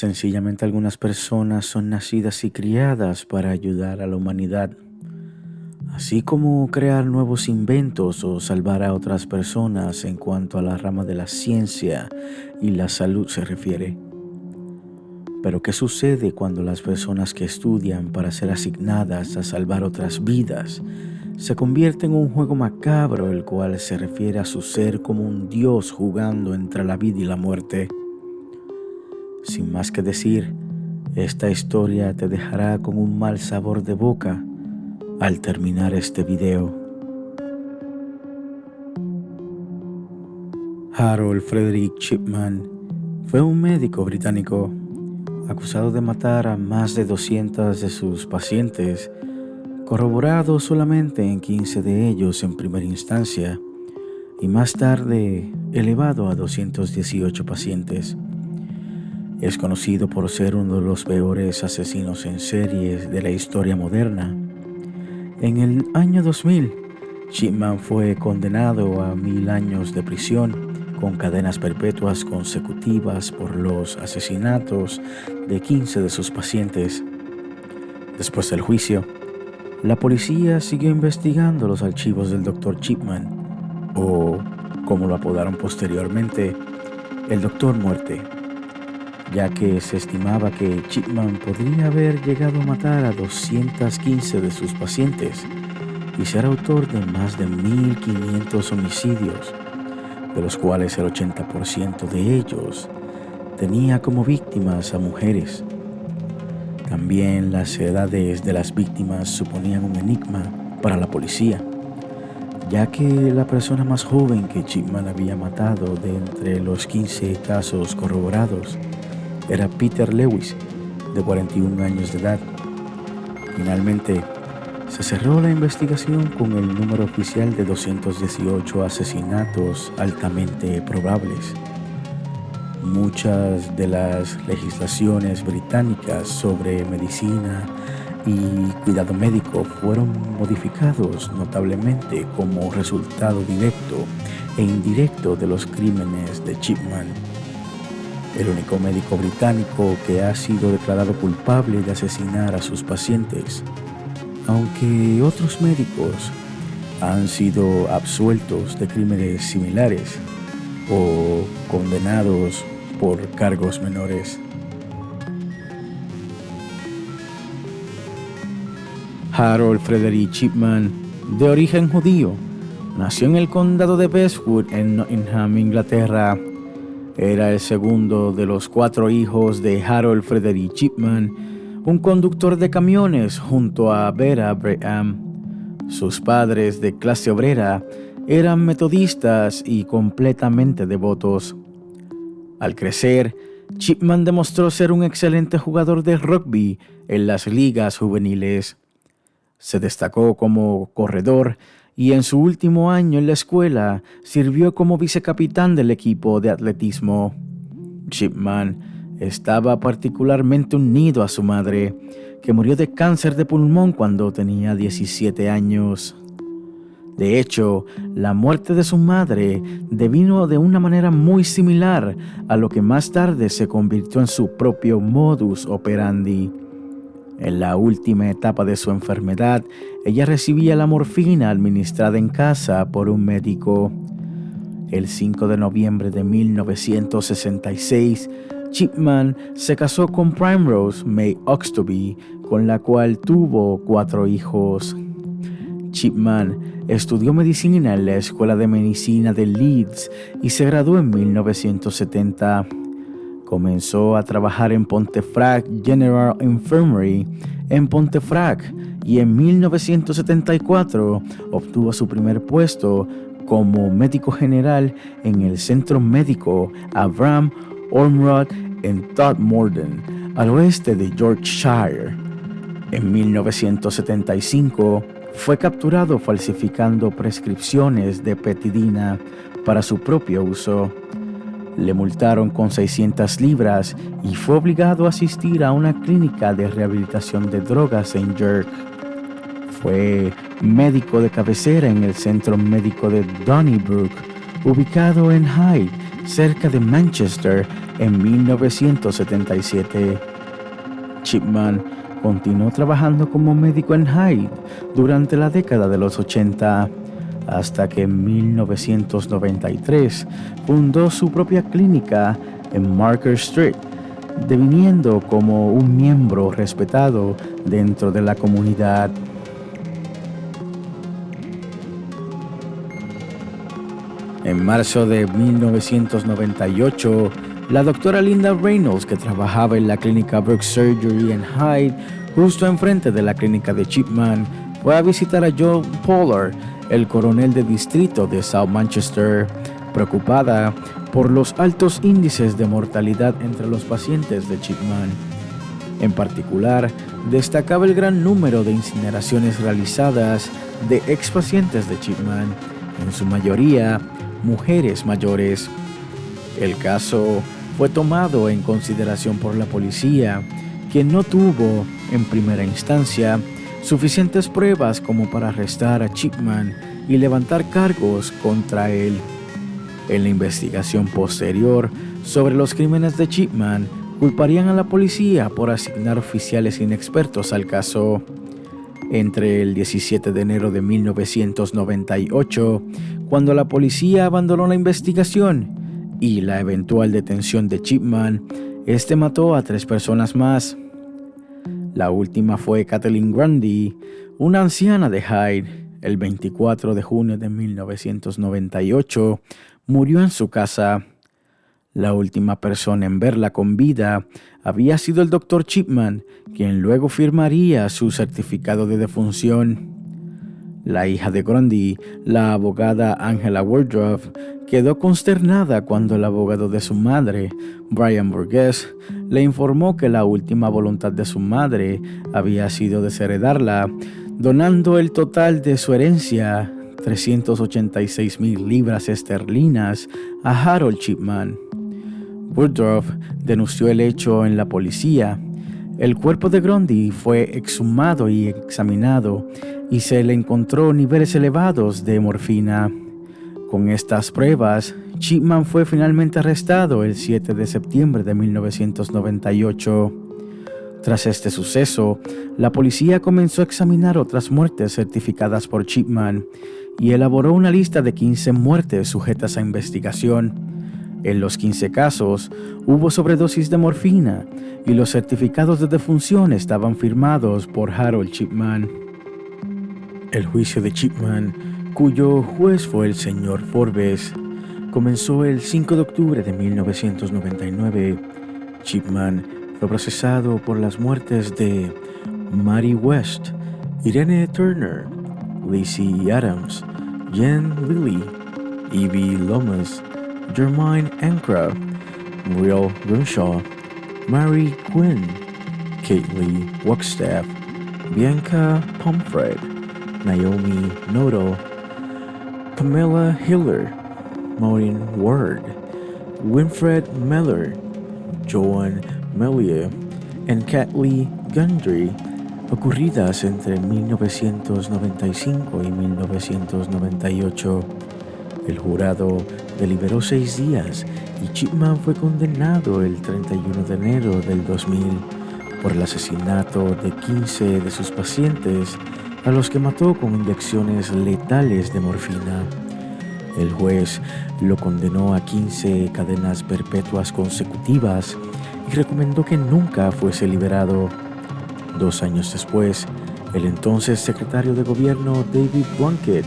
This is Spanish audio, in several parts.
Sencillamente algunas personas son nacidas y criadas para ayudar a la humanidad, así como crear nuevos inventos o salvar a otras personas en cuanto a la rama de la ciencia y la salud se refiere. Pero ¿qué sucede cuando las personas que estudian para ser asignadas a salvar otras vidas se convierten en un juego macabro el cual se refiere a su ser como un dios jugando entre la vida y la muerte? Sin más que decir, esta historia te dejará con un mal sabor de boca al terminar este video. Harold Frederick Chipman fue un médico británico acusado de matar a más de 200 de sus pacientes, corroborado solamente en 15 de ellos en primera instancia y más tarde elevado a 218 pacientes. Es conocido por ser uno de los peores asesinos en series de la historia moderna. En el año 2000, Chipman fue condenado a 1000 años de prisión con cadenas perpetuas consecutivas por los asesinatos de 15 de sus pacientes. Después del juicio, la policía siguió investigando los archivos del Dr. Chipman, o como lo apodaron posteriormente, el Dr. Muerte, ya que se estimaba que Chipman podría haber llegado a matar a 215 de sus pacientes y ser autor de más de 1500 homicidios, de los cuales el 80% de ellos tenía como víctimas a mujeres. También las edades de las víctimas suponían un enigma para la policía, ya que la persona más joven que Chipman había matado de entre los 15 casos corroborados era Peter Lewis, de 41 años de edad. Finalmente, se cerró la investigación con el número oficial de 218 asesinatos altamente probables. Muchas de las legislaciones británicas sobre medicina y cuidado médico fueron modificados notablemente como resultado directo e indirecto de los crímenes de Chipman. El único médico británico que ha sido declarado culpable de asesinar a sus pacientes, aunque otros médicos han sido absueltos de crímenes similares o condenados por cargos menores. Harold Frederick Chipman, de origen judío, nació en el condado de Bestwood en Nottingham, Inglaterra. Era el segundo de los 4 hijos de Harold Frederick Chipman, un conductor de camiones junto a Vera Braham. Sus padres, de clase obrera, eran metodistas y completamente devotos. Al crecer, Chipman demostró ser un excelente jugador de rugby en las ligas juveniles. Se destacó como corredor y en su último año en la escuela sirvió como vicecapitán del equipo de atletismo. Chipman estaba particularmente unido a su madre, que murió de cáncer de pulmón cuando tenía 17 años. De hecho, la muerte de su madre devino de una manera muy similar a lo que más tarde se convirtió en su propio modus operandi. En la última etapa de su enfermedad, ella recibía la morfina administrada en casa por un médico. El 5 de noviembre de 1966, Chipman se casó con Primrose May Oxtoby, con la cual tuvo 4 hijos. Chipman estudió medicina en la Escuela de Medicina de Leeds y se graduó en 1970. Comenzó a trabajar en Pontefract General Infirmary en Pontefract y en 1974 obtuvo su primer puesto como médico general en el Centro Médico Abraham Ormrod en Todmorden, al oeste de Yorkshire. En 1975 fue capturado falsificando prescripciones de petidina para su propio uso. Le multaron con 600 libras y fue obligado a asistir a una clínica de rehabilitación de drogas en York. Fue médico de cabecera en el Centro Médico de Donnybrook, ubicado en Hyde, cerca de Manchester en 1977. Chipman continuó trabajando como médico en Hyde durante la década de los 80, hasta que en 1993 fundó su propia clínica en Marker Street, deviniendo como un miembro respetado dentro de la comunidad. En marzo de 1998, la doctora Linda Reynolds, que trabajaba en la clínica Brooks Surgery en Hyde, justo enfrente de la clínica de Chipman, fue a visitar a John Pollard, el coronel de distrito de South Manchester, preocupada por los altos índices de mortalidad entre los pacientes de Chipman. En particular, destacaba el gran número de incineraciones realizadas de expacientes de Chipman, en su mayoría mujeres mayores. El caso fue tomado en consideración por la policía, quien no tuvo, en primera instancia, suficientes pruebas como para arrestar a Chipman y levantar cargos contra él. En la investigación posterior sobre los crímenes de Chipman, culparían a la policía por asignar oficiales inexpertos al caso. Entre el 17 de enero de 1998, cuando la policía abandonó la investigación, y la eventual detención de Chipman, este mató a 3 personas más. La última fue Kathleen Grundy, una anciana de Hyde. El 24 de junio de 1998, murió en su casa. La última persona en verla con vida había sido el Dr. Chipman, quien luego firmaría su certificado de defunción. La hija de Grundy, la abogada Angela Wardroff, quedó consternada cuando el abogado de su madre, Brian Burgess, le informó que la última voluntad de su madre había sido desheredarla, donando el total de su herencia, 386,000 libras esterlinas, a Harold Chipman. Woodruff denunció el hecho en la policía. El cuerpo de Grundy fue exhumado y examinado y se le encontró niveles elevados de morfina. Con estas pruebas, Chipman fue finalmente arrestado el 7 de septiembre de 1998. Tras este suceso, la policía comenzó a examinar otras muertes certificadas por Chipman y elaboró una lista de 15 muertes sujetas a investigación. En los 15 casos, hubo sobredosis de morfina y los certificados de defunción estaban firmados por Harold Chipman. El juicio de Chipman, cuyo juez fue el señor Forbes, comenzó el 5 de octubre de 1999. Chipman fue procesado por las muertes de Mary West, Irene Turner, Lacey Adams, Jen Lilly, Evie Lomas, Jermaine Ancra, Muriel Grimshaw, Mary Quinn, Kaylee Wagstaff, Bianca Pomfret, Naomi Noto, Pamela Hiller, Maureen Ward, Winfred Meller, Joan Melia y Kathleen Gundry, ocurridas entre 1995 y 1998. El jurado deliberó 6 días y Chipman fue condenado el 31 de enero del 2000 por el asesinato de 15 de sus pacientes, a los que mató con inyecciones letales de morfina. El juez lo condenó a 15 cadenas perpetuas consecutivas y recomendó que nunca fuese liberado. 2 años después, el entonces secretario de gobierno David Blunkett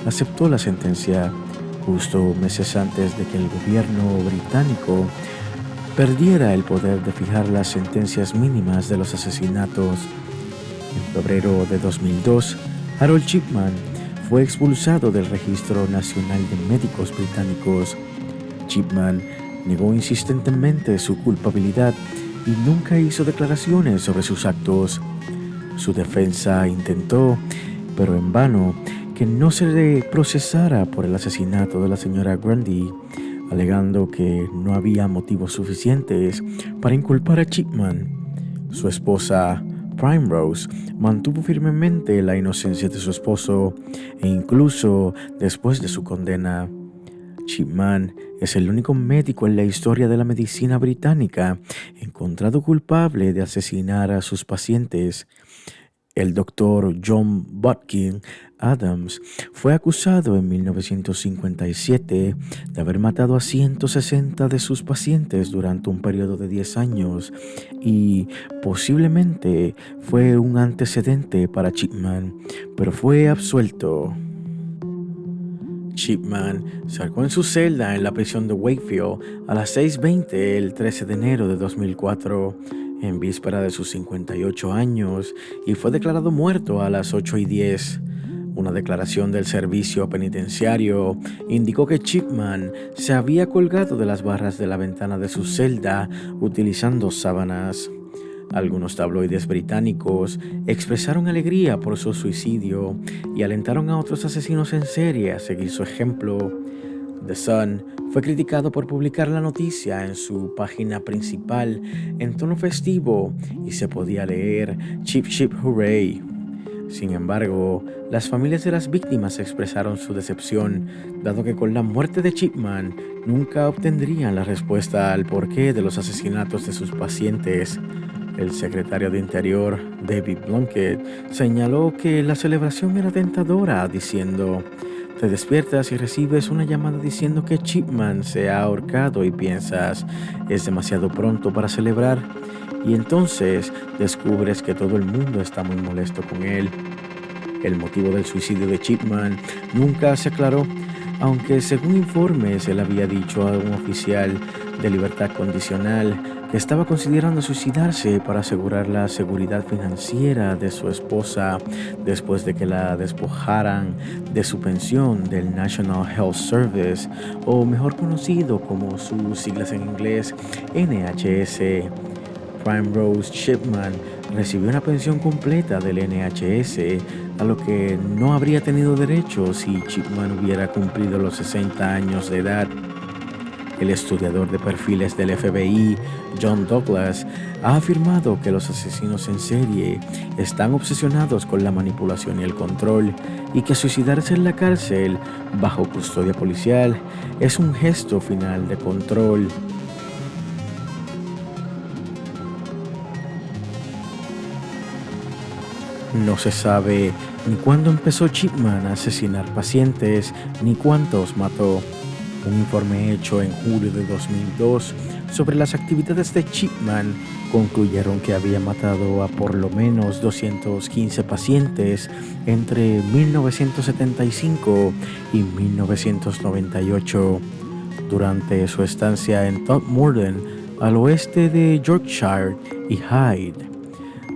aceptó la sentencia, justo meses antes de que el gobierno británico perdiera el poder de fijar las sentencias mínimas de los asesinatos. En febrero de 2002, Harold Chipman fue expulsado del Registro Nacional de Médicos Británicos. Chipman negó insistentemente su culpabilidad y nunca hizo declaraciones sobre sus actos. Su defensa intentó, pero en vano, que no se le procesara por el asesinato de la señora Grundy, alegando que no había motivos suficientes para inculpar a Chipman. Su esposa, Primrose, mantuvo firmemente la inocencia de su esposo e incluso después de su condena. Chipman es el único médico en la historia de la medicina británica encontrado culpable de asesinar a sus pacientes. El doctor John Botkin Adams fue acusado en 1957 de haber matado a 160 de sus pacientes durante un periodo de 10 años y posiblemente fue un antecedente para Chipman, pero fue absuelto. Chipman salgó en su celda en la prisión de Wakefield a las 6:20 el 13 de enero de 2004, en víspera de sus 58 años, y fue declarado muerto a las 8:10. Una declaración del servicio penitenciario indicó que Chipman se había colgado de las barras de la ventana de su celda utilizando sábanas. Algunos tabloides británicos expresaron alegría por su suicidio y alentaron a otros asesinos en serie a seguir su ejemplo. The Sun fue criticado por publicar la noticia en su página principal en tono festivo y se podía leer "Chip Chip Hooray". Sin embargo, las familias de las víctimas expresaron su decepción, dado que con la muerte de Chipman nunca obtendrían la respuesta al porqué de los asesinatos de sus pacientes. El secretario de Interior, David Blunkett, señaló que la celebración era tentadora, diciendo: "Te despiertas y recibes una llamada diciendo que Chipman se ha ahorcado y piensas, es demasiado pronto para celebrar. Y entonces descubres que todo el mundo está muy molesto con él". El motivo del suicidio de Chipman nunca se aclaró, aunque según informes él había dicho a un oficial de libertad condicional que estaba considerando suicidarse para asegurar la seguridad financiera de su esposa después de que la despojaran de su pensión del National Health Service, o mejor conocido como sus siglas en inglés, NHS. Primrose Chipman recibió una pensión completa del NHS, a lo que no habría tenido derecho si Chipman hubiera cumplido los 60 años de edad. El estudiador de perfiles del FBI, John Douglas, ha afirmado que los asesinos en serie están obsesionados con la manipulación y el control, y que suicidarse en la cárcel bajo custodia policial es un gesto final de control. No se sabe ni cuándo empezó Chipman a asesinar pacientes, ni cuántos mató. Un informe hecho en julio de 2002 sobre las actividades de Chipman concluyeron que había matado a por lo menos 215 pacientes entre 1975 y 1998. Durante su estancia en Todmorden, al oeste de Yorkshire y Hyde.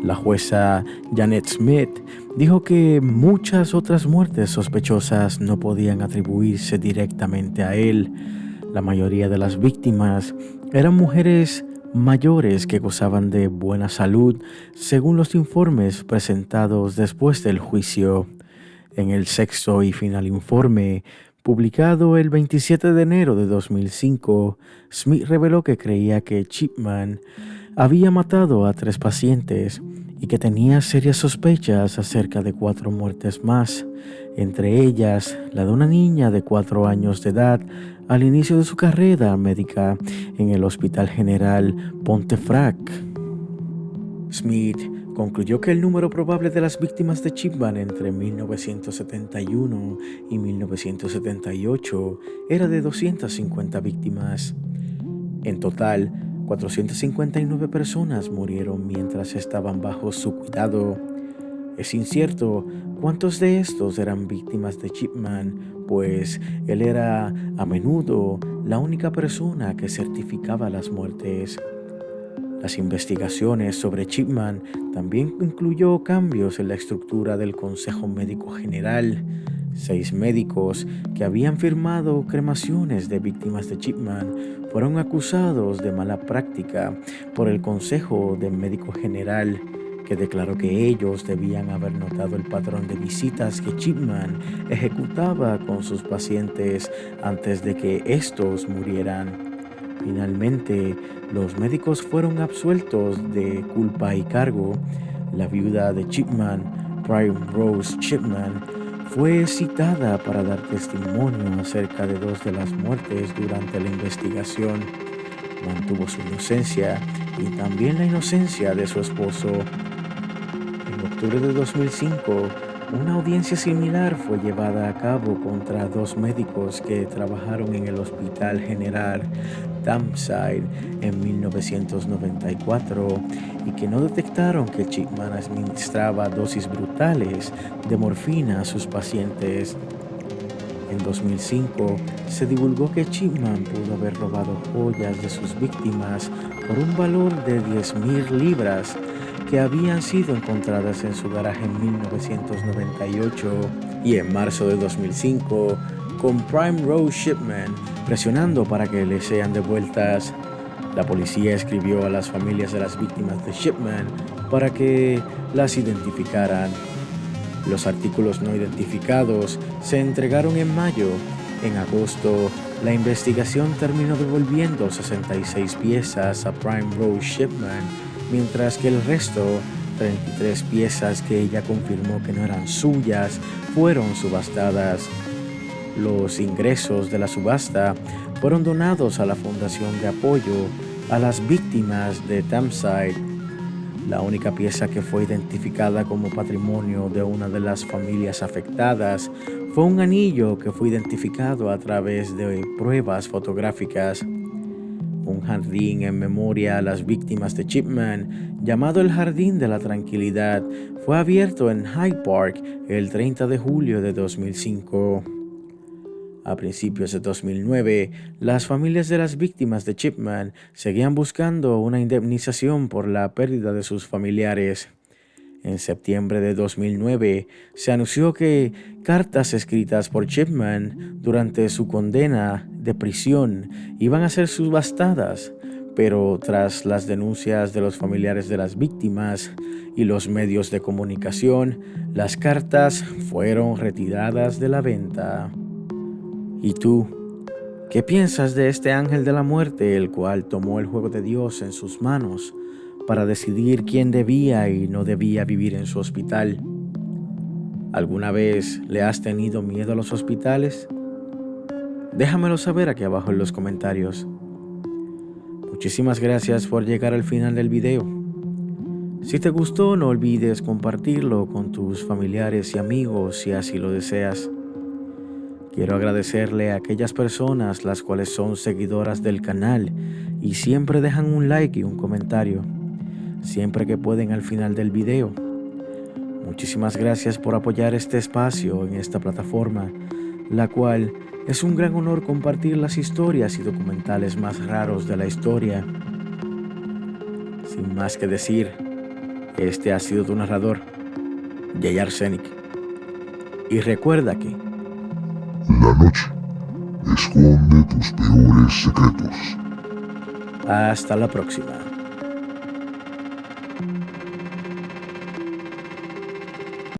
La jueza Janet Smith dijo que muchas otras muertes sospechosas no podían atribuirse directamente a él. La mayoría de las víctimas eran mujeres mayores que gozaban de buena salud, según los informes presentados después del juicio. En el sexto y final informe, publicado el 27 de enero de 2005, Smith reveló que creía que Chipman había matado a 3 pacientes y que tenía serias sospechas acerca de 4 muertes más, entre ellas la de una niña de 4 años de edad al inicio de su carrera médica en el Hospital General Pontefract. Smith concluyó que el número probable de las víctimas de Chipman entre 1971 y 1978 era de 250 víctimas. En total, 459 personas murieron mientras estaban bajo su cuidado. Es incierto cuántos de estos eran víctimas de Chipman, pues él era a menudo la única persona que certificaba las muertes. Las investigaciones sobre Chipman también incluyó cambios en la estructura del Consejo Médico General. 6 médicos que habían firmado cremaciones de víctimas de Chipman fueron acusados de mala práctica por el Consejo de Médico General, que declaró que ellos debían haber notado el patrón de visitas que Chipman ejecutaba con sus pacientes antes de que estos murieran. Finalmente, los médicos fueron absueltos de culpa y cargo. La viuda de Chipman, Primrose Chipman, fue citada para dar testimonio acerca de dos de las muertes durante la investigación. Mantuvo su inocencia y también la inocencia de su esposo. En octubre de 2005, una audiencia similar fue llevada a cabo contra dos médicos que trabajaron en el Hospital General Tamside en 1994 y que no detectaron que Chipman administraba dosis brutales de morfina a sus pacientes. En 2005, se divulgó que Chipman pudo haber robado joyas de sus víctimas por un valor de 10,000 libras que habían sido encontradas en su garaje en 1998, y en marzo de 2005, con Prime Rose Shipman presionando para que le sean devueltas. La policía escribió a las familias de las víctimas de Shipman para que las identificaran. Los artículos no identificados se entregaron en mayo. En agosto, la investigación terminó devolviendo 66 piezas a Prime Rose Shipman, mientras que el resto, 33 piezas que ella confirmó que no eran suyas, fueron subastadas. Los ingresos de la subasta fueron donados a la Fundación de Apoyo a las Víctimas de Tamside. La única pieza que fue identificada como patrimonio de una de las familias afectadas fue un anillo que fue identificado a través de pruebas fotográficas. Un jardín en memoria a las víctimas de Chipman, llamado el Jardín de la Tranquilidad, fue abierto en Hyde Park el 30 de julio de 2005. A principios de 2009, las familias de las víctimas de Chipman seguían buscando una indemnización por la pérdida de sus familiares. En septiembre de 2009, se anunció que cartas escritas por Chipman durante su condena de prisión iban a ser subastadas, pero tras las denuncias de los familiares de las víctimas y los medios de comunicación, las cartas fueron retiradas de la venta. ¿Y tú? ¿Qué piensas de este ángel de la muerte, el cual tomó el juego de Dios en sus manos para decidir quién debía y no debía vivir en su hospital? ¿Alguna vez le has tenido miedo a los hospitales? Déjamelo saber aquí abajo en los comentarios. Muchísimas gracias por llegar al final del video. Si te gustó, no olvides compartirlo con tus familiares y amigos si así lo deseas. Quiero agradecerle a aquellas personas las cuales son seguidoras del canal y siempre dejan un like y un comentario, siempre que pueden al final del video. Muchísimas gracias por apoyar este espacio en esta plataforma, la cual es un gran honor compartir las historias y documentales más raros de la historia. Sin más que decir, este ha sido tu narrador, Jay Arsenic. Y recuerda que la noche esconde tus peores secretos. hasta la próxima.